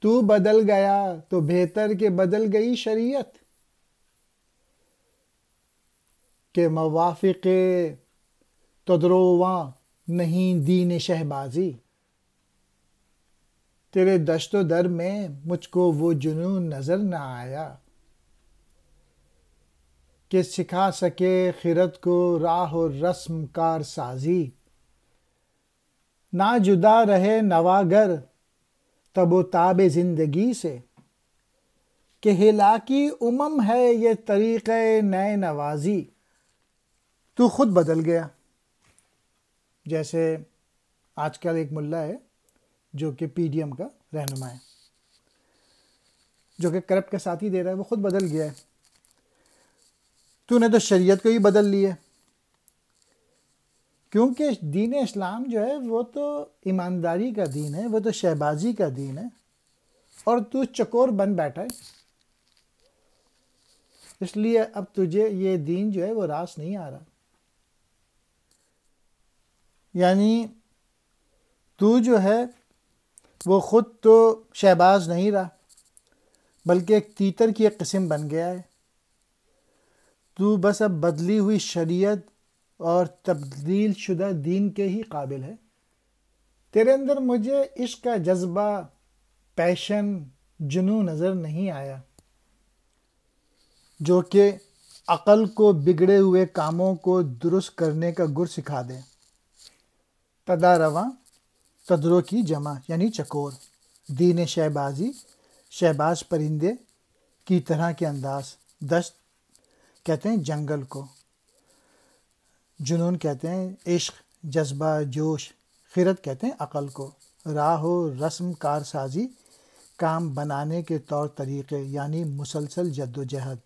تو بدل گیا تو بہتر کہ بدل گئی شریعت، کہ موافق تدرواں نہیں دین شہبازی۔ تیرے دشت و در میں مجھ کو وہ جنون نظر نہ آیا کہ سکھا سکے خرد کو راہ و رسم کار سازی۔ نہ جدا رہے نواگر تب و تاب زندگی سے، کہ ہلاکی امم ہے یہ طریقہ نئے نوازی۔ تو خود بدل گیا۔ جیسے آج کل ایک ملا ہے جو کہ پی ڈی ایم کا رہنما ہے، جو کہ کرپٹ کا ساتھ ہی دے رہا ہے، وہ خود بدل گیا ہے۔ تو نے تو شریعت کو ہی بدل لی ہے، کیونکہ دین اسلام جو ہے وہ تو ایمانداری کا دین ہے، وہ تو شہبازی کا دین ہے، اور تو چکور بن بیٹھا ہے۔ اس لیے اب تجھے یہ دین جو ہے وہ راس نہیں آ رہا۔ یعنی تو جو ہے وہ خود تو شہباز نہیں رہا، بلکہ ایک تیتر کی ایک قسم بن گیا ہے۔ تو بس اب بدلی ہوئی شریعت اور تبدیل شدہ دین کے ہی قابل ہے۔ تیرے اندر مجھے عشق کا جذبہ، پیشن، جنون نظر نہیں آیا، جو کہ عقل کو بگڑے ہوئے کاموں کو درست کرنے کا گر سکھا دے۔ تدارواں تدرو کی جمع یعنی چکور، دین شہبازی شہباز پرندے کی طرح کے انداز۔ دشت کہتے ہیں جنگل کو، جنون کہتے ہیں عشق، جذبہ، جوش، خرد کہتے ہیں عقل کو، راہ و رسم کار سازی کام بنانے کے طور طریقے یعنی مسلسل جد و جہد۔